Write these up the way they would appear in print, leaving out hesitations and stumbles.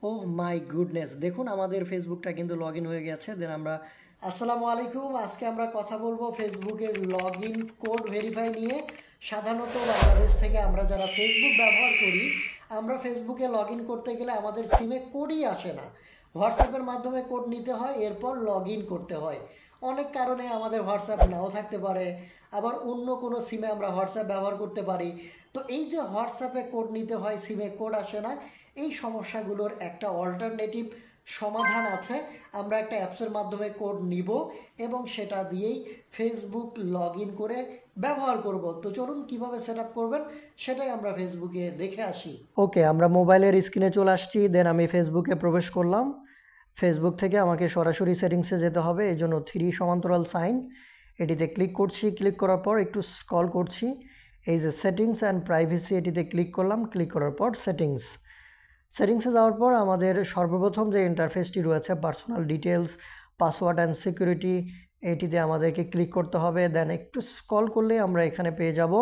Oh my goodness, দেখুন আমাদের ফেসবুকটা কিন্তু লগ ইন হয়ে গেছে। দেন আমরা আসসালামু আলাইকুম। আজকে আমরা কথা বলবো ফেসবুকের লগ ইন কোড ভেরিফাই নিয়ে। সাধারণত বাংলাদেশ থেকে আমরা যারা ফেসবুক ব্যবহার করি, আমরা ফেসবুকে লগ ইন করতে গেলে আমাদের সিমে কোডই আসে না। হোয়াটসঅ্যাপের মাধ্যমে কোড নিতে হয়, এরপর লগ ইন করতে হয়। অনেক কারণে আমাদের হোয়াটসঅ্যাপ নাও থাকতে পারে, আবার অন্য কোনো সিমে আমরা হোয়াটসঅ্যাপ ব্যবহার করতে পারি। তো এই যে হোয়াটসঅ্যাপে কোড নিতে হয়, সিমে কোড আসে না, এই সমস্যাগুলোর একটা অল্টারনেটিভ সমাধান আছে। আমরা একটা অ্যাপসের মাধ্যমে কোড নিব এবং সেটা দিয়েই ফেসবুক লগ ইন করে ব্যবহার করব। তো চলুন কীভাবে সেট আপ করবেন সেটাই আমরা ফেসবুকে দেখে আসি। ওকে, আমরা মোবাইলের স্ক্রিনে চলে আসছি। দেন আমি ফেসবুকে প্রবেশ করলাম। ফেসবুক থেকে আমাকে সরাসরি সেটিংসে যেতে হবে, এই জন্য 3 সমান্তরাল সাইন এটিতে ক্লিক করছি। ক্লিক করার পর একটু স্ক্রল করছি, এই যে সেটিংস অ্যান্ড প্রাইভেসি এটিতে ক্লিক করলাম। ক্লিক করার পর সেটিংসে যাওয়ার পর আমাদের সর্বপ্রথম যে ইন্টারফেসটি রয়েছে personal details, password and security, এটিতে আমাদেরকে ক্লিক করতে হবে। দেন একটু স্ক্রল করলে আমরা এখানে পেয়ে যাব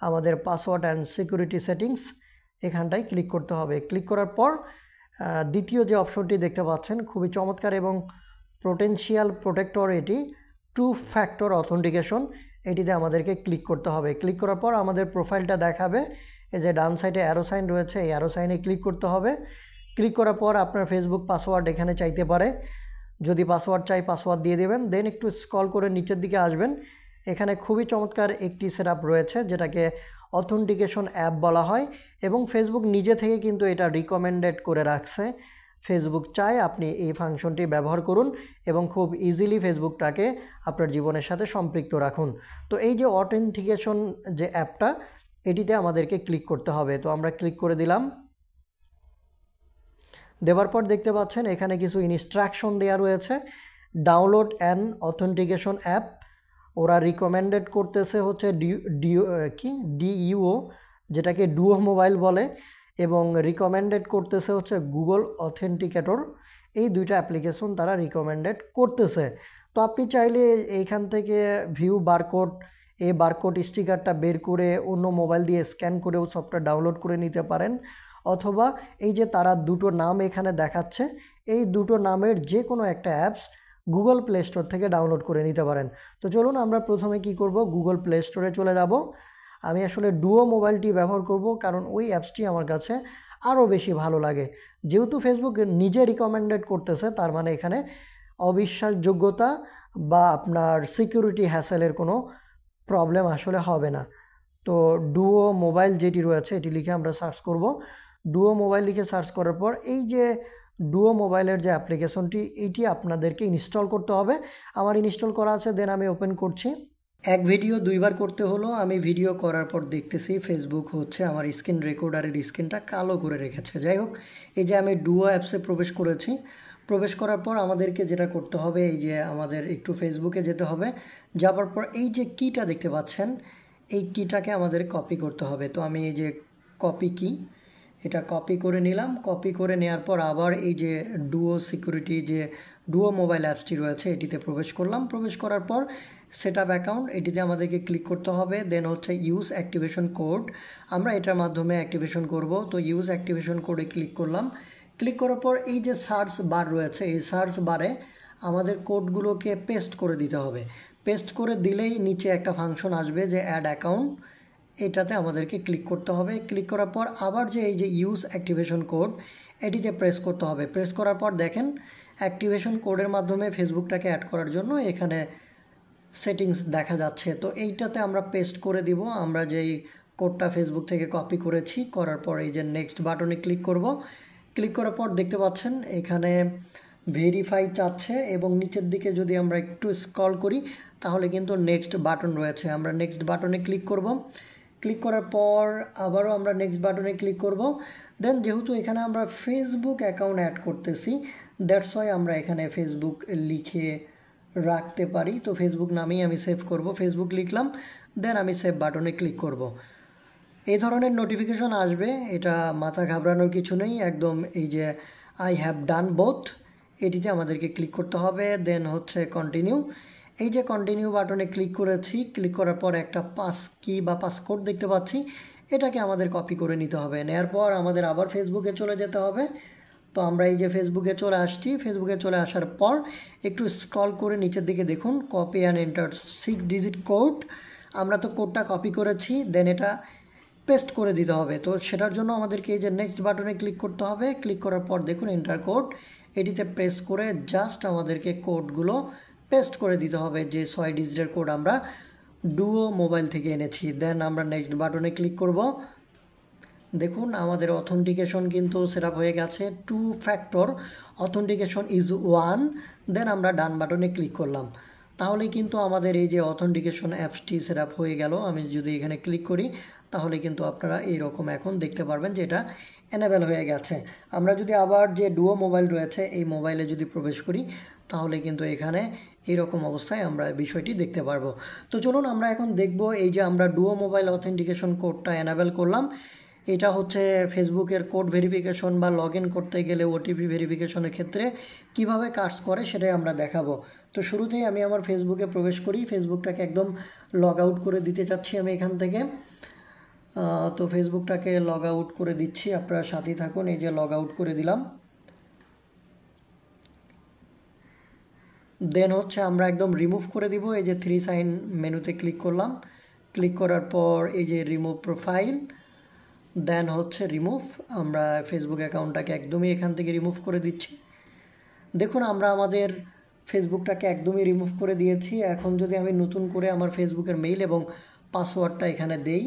আমাদের পাসওয়ার্ড অ্যান্ড সিকিউরিটি সেটিংস, এখানটায় ক্লিক করতে হবে। ক্লিক করার পর দ্বিতীয় যে অপশনটি দেখতে পাচ্ছেন খুবই চমৎকার এবং পোটেনশিয়াল প্রোটেক্টর, এটি 2 ফ্যাক্টর অথেন্টিকেশন, এটিতে আমাদেরকে ক্লিক করতে হবে। ক্লিক করার পর আমাদের প্রোফাইলটা দেখাবে। এই যে ডান সাইডে অ্যারো সাইন রয়েছে, এই অ্যারো সাইনে ক্লিক করতে হবে। ক্লিক করার পর আপনার ফেসবুক পাসওয়ার্ড এখানে চাইতে পারে, যদি পাসওয়ার্ড চাই পাসওয়ার্ড দিয়ে দেবেন। দেন একটু স্ক্রল করে নিচের দিকে আসবেন, এখানে খুবই চমৎকার একটি সেটআপ রয়েছে যেটাকে অথেন্টিকেশন অ্যাপ বলা হয় এবং ফেসবুক নিজে থেকে কিন্তু এটা রিকমেন্ডেড করে রাখছে। ফেসবুক চায় আপনি এই ফাংশনটি ব্যবহার করুন এবং খুব ইজিলি ফেসবুকটাকে আপনার জীবনের সাথে সম্পৃক্ত রাখুন। তো এই যে অথেন্টিকেশন যে অ্যাপটা, এটিতে আমাদেরকে ক্লিক করতে হবে। তো আমরা ক্লিক করে দিলাম। দেওয়ার পর দেখতে পাচ্ছেন এখানে কিছু ইনস্ট্রাকশন দেওয়া রয়েছে। ডাউনলোড অ্যান অথেন্টিকেশন অ্যাপ, ওরা রিকমেন্ডেড করতেছে হচ্ছে ডিইউ, যেটাকে ডুও মোবাইল বলে, এবং রিকমেন্ডেড করতেছে হচ্ছে গুগল অথেন্টিকেটর। এই দুইটা অ্যাপ্লিকেশন তারা রিকমেন্ডেড করতেছে। তো আপনি চাইলে এইখান থেকে ভিউ বারকোড, এই বারকোড স্টিকারটা বের করে অন্য মোবাইল দিয়ে স্ক্যান করেও সফটওয়্যার ডাউনলোড করে নিতে পারেন, অথবা এই যে তারা দুটো নাম এখানে দেখাচ্ছে, এই দুটো নামের যে কোনো একটা অ্যাপস গুগল প্লে স্টোর থেকে ডাউনলোড করে নিতে পারেন। তো চলুন আমরা প্রথমে কি করব, গুগল প্লে স্টোরে চলে যাব। আমি আসলে ডুও মোবাইলটি ব্যবহার করব কারণ ওই অ্যাপসটি আমার কাছে আরও বেশি ভালো লাগে। যেহেতু ফেসবুক নিজে রিকমেন্ডেড করতেছে, তার মানে এখানে অবিশ্বাসযোগ্যতা বা আপনার সিকিউরিটি হ্যাসেলের কোনো প্রবলেম আসলে হবে না। তো ডুও মোবাইল যেটি রয়েছে এটি লিখে আমরা সার্চ করব। ডুও মোবাইল লিখে সার্চ করার পর এই যে ডুও মোবাইলের যে অ্যাপ্লিকেশনটি, এইটি আপনাদেরকে ইনস্টল করতে হবে। আমার ইনস্টল করা আছে, দেন আমি ওপেন করছি। এক ভিডিও দুইবার করতে হলো। আমি ভিডিও করার পর দেখতেছি ফেসবুক হচ্ছে আমার স্ক্রিন রেকর্ডারের স্ক্রিনটা কালো করে রেখেছে। যাই হোক, এই যে আমি ডুও অ্যাপসে প্রবেশ করেছি। প্রবেশ করার পর আমাদেরকে যেটা করতে হবে, এই যে আমাদের একটু ফেসবুকে যেতে হবে। যাওয়ার পর এই যে কিটা দেখতে পাচ্ছেন, এই কিটাকে আমাদের কপি করতে হবে। তো আমি এই যে কপি কি, এটা কপি করে নিলাম। কপি করে নেওয়ার পর আবার এই যে ডুও সিকিউরিটি, যে ডুও মোবাইল অ্যাপসটি রয়েছে এটিতে প্রবেশ করলাম। প্রবেশ করার পর সেট আপ অ্যাকাউন্ট, এটিতে আমাদেরকে ক্লিক করতে হবে। দেন হচ্ছে ইউজ অ্যাক্টিভেশন কোড, আমরা এটার মাধ্যমে অ্যাক্টিভেশন করব। তো ইউজ অ্যাক্টিভেশন কোডে ক্লিক করলাম। ক্লিক করার পর এই যে সার্চ বার রয়েছে, এই সার্চ বারে আমাদের কোডগুলোকে পেস্ট করে দিতে হবে। পেস্ট করে দিলেই নিচে একটা ফাংশন আসবে যে অ্যাড অ্যাকাউন্ট, এটাতে আমাদেরকে ক্লিক করতে হবে। ক্লিক করার পর আবার যে এই যে ইউজ অ্যাক্টিভেশন কোড, এটিতে প্রেস করতে হবে। প্রেস করার পর দেখেন অ্যাক্টিভেশন কোডের মাধ্যমে ফেসবুকটাকে অ্যাড করার জন্য এখানে সেটিংস দেখা যাচ্ছে। তো এইটাতে আমরা পেস্ট করে দিব আমরা যেই কোডটা ফেসবুক থেকে কপি করেছি। করার পর এই যে নেক্সট বাটনে ক্লিক করব। ক্লিক করার পর দেখতে পাচ্ছেন এখানে ভেরিফাই চাচ্ছে এবং নিচের দিকে যদি আমরা একটু স্ক্রল করি তাহলে কিন্তু নেক্সট বাটন রয়েছে, আমরা নেক্সট বাটনে ক্লিক করব। ক্লিক করার পর আবারও আমরা নেক্সট বাটনে ক্লিক করব। দেন যেহেতু এখানে আমরা ফেসবুক অ্যাকাউন্ট অ্যাড করতেছি, দ্যাটস ওয়াই আমরা এখানে ফেসবুক লিখে রাখতে পারি। তো ফেসবুক নামেই আমি সেভ করব, ফেসবুক লিখলাম। দেন আমি সেভ বাটনে ক্লিক করব। এই ধরনের নোটিফিকেশন আসবে, এটা মাথা ঘাবড়ানোর কিছু নেই, একদম এই যে আই হ্যাভ ডান বোথ, এটিতে আমাদেরকে ক্লিক করতে হবে। দেন হচ্ছে কন্টিনিউ, এই যে কন্টিনিউ বাটনে ক্লিক করেছি। ক্লিক করার পর একটা পাস কি বা পাসকোড দেখতে পাচ্ছি, এটাকে আমাদের কপি করে নিতে হবে। নেওয়ার পর আমাদের আবার ফেসবুকে চলে যেতে হবে। তো আমরা এই যে ফেসবুকে চলে আসছি, ফেসবুকে চলে আসার পর একটু স্ক্রল করে নিচের দিকে দেখুন copy and enter 6 digit code. আমরা তো কোডটা কপি করেছি, দেন এটা পেস্ট করে দিতে হবে। তো সেটার জন্য আমাদেরকে এই যে নেক্সট বাটনে ক্লিক করতে হবে। ক্লিক করার পর দেখুন এন্টার কোড, এটিতে প্রেস করে জাস্ট আমাদেরকে কোডগুলো পেস্ট করে দিতে হবে, যে 6 ডিজিটের কোড আমরা ডুও মোবাইল থেকে এনেছি। দেন আমরা নেক্সট বাটনে ক্লিক করব। দেখুন আমাদের অথেন্টিকেশন কিন্তু সেট আপ হয়ে গেছে, 2 ফ্যাক্টর অথেন্টিকেশন ইজ 1। দেন আমরা ডান বাটনে ক্লিক করলাম, তাহলে কিন্তু আমাদের এই যে অথেন্টিকেশন অ্যাপসটি সেট আপ হয়ে গেল। আমি যদি এখানে ক্লিক করি তাহলে কিন্তু আপনারা এইরকম এখন দেখতে পারবেন যে এটা এনেবেল হয়ে গেছে। আমরা যদি আবার যে ডুও মোবাইল রয়েছে এই মোবাইলে যদি প্রবেশ করি তাহলে কিন্তু এখানে এইরকম অবস্থায় আমরা বিষয়টি দেখতে পারবো। তো চলুন আমরা এখন দেখব এই যে আমরা ডুও মোবাইল অথেন্টিকেশন কোডটা এনেবেল করলাম, এটা হচ্ছে ফেসবুকের কোড ভেরিফিকেশন বা লগ ইন করতে গেলে ওটিপি ভেরিফিকেশনের ক্ষেত্রে কিভাবে কাজ করে সেটাই আমরা দেখাবো। তো শুরুতেই আমি আমার ফেসবুকে প্রবেশ করি, ফেসবুকটাকে একদম লগ আউট করে দিতে চাচ্ছি আমি এখান থেকে। তো ফেসবুকটাকে লগ আউট করে দিচ্ছি, আপনারা সাথেই থাকুন। এই যে লগ আউট করে দিলাম। দেন হচ্ছে আমরা একদম রিমুভ করে দিব, এই যে 3 সাইন মেনুতে ক্লিক করলাম। ক্লিক করার পর এই যে রিমুভ প্রোফাইল, দেন হচ্ছে রিমুভ। আমরা ফেসবুক অ্যাকাউন্টটাকে একদমই এখান থেকে রিমুভ করে দিচ্ছি। দেখুন আমরা আমাদের ফেসবুকটাকে একদমই রিমুভ করে দিয়েছি। এখন যদি আমি নতুন করে আমার ফেসবুকের মেইল এবং পাসওয়ার্ডটা এখানে দেই,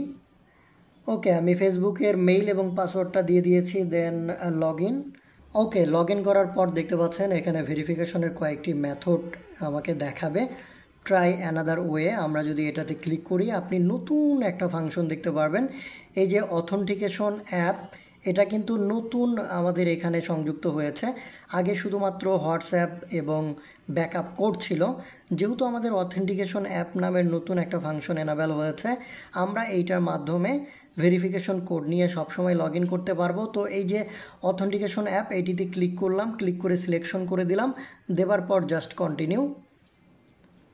ওকে আমি ফেসবুকের মেইল এবং পাসওয়ার্ডটা দিয়ে দিয়েছি। Then log in. Okay log in করার পর দেখতে পাচ্ছেন এখানে ভেরিফিকেশনের কয়েকটি মেথড আমাকে দেখাবে। ট্রাই অ্যানাদার ওয়ে, আমরা যদি এটাতে ক্লিক করি আপনি নতুন একটা ফাংশন দেখতে পারবেন। এই যে অথেন্টিকেশন অ্যাপ, এটা কিন্তু নতুন আমাদের এখানে সংযুক্ত হয়েছে। আগে শুধুমাত্র হোয়াটসঅ্যাপ এবং ব্যাকআপ কোড ছিল। যেহেতু আমাদের অথেন্টিকেশন অ্যাপ নামের নতুন একটা ফাংশন এনাবেল হয়েছে, আমরা এইটার মাধ্যমে ভেরিফিকেশন কোড নিয়ে সবসময় লগ ইন করতে পারবো। তো এই যে অথেন্টিকেশন অ্যাপ, এইটিতে ক্লিক করলাম, ক্লিক করে সিলেকশন করে দিলাম, দেওয়ার পর জাস্ট কন্টিনিউ।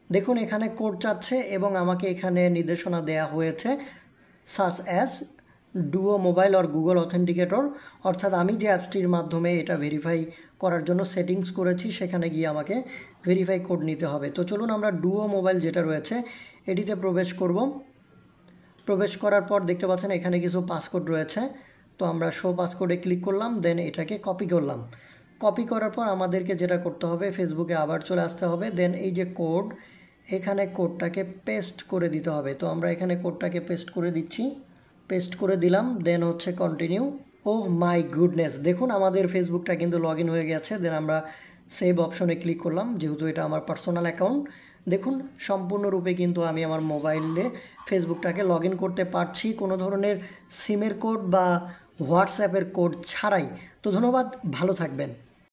দেখুন এখানে কোড চাচ্ছে এবং আমাকে এখানে নির্দেশনা দেয়া হয়েছে such as duo mobile or Google authenticator, অর্থাৎ আমি যে অ্যাপসটির মাধ্যমে এটা ভেরিফাই করার জন্য সেটিংস করেছি সেখানে গিয়ে আমাকে ভেরিফাই কোড নিতে হবে। তো চলুন আমরা ডুও মোবাইল যেটা রয়েছে এটিতে প্রবেশ করব। প্রবেশ করার পর দেখতে পাচ্ছেন এখানে কিছু পাসকোড রয়েছে। তো আমরা শো পাসকোডে ক্লিক করলাম, দেন এটাকে কপি করলাম। কপি করার পর আমাদেরকে যেটা করতে হবে ফেসবুকে আবার চলে আসতে হবে। দেন এই যে কোড, এখানে কোডটাকে পেস্ট করে দিতে হবে। তো আমরা এখানে কোডটাকে পেস্ট করে দিচ্ছি, পেস্ট করে দিলাম। দেন হচ্ছে কন্টিনিউ। ও মাই গুডনেস, দেখুন আমাদের ফেসবুকটা কিন্তু লগ ইন হয়ে গেছে। দেন আমরা সেভ অপশনে ক্লিক করলাম, যেহেতু এটা আমার পার্সোনাল অ্যাকাউন্ট। দেখুন সম্পূর্ণরূপে কিন্তু আমি আমার মোবাইলে ফেসবুকটাকে লগ ইন করতে পারছি কোনো ধরনের সিমের কোড বা হোয়াটসঅ্যাপের কোড ছাড়াই। তো ধন্যবাদ, ভালো থাকবেন।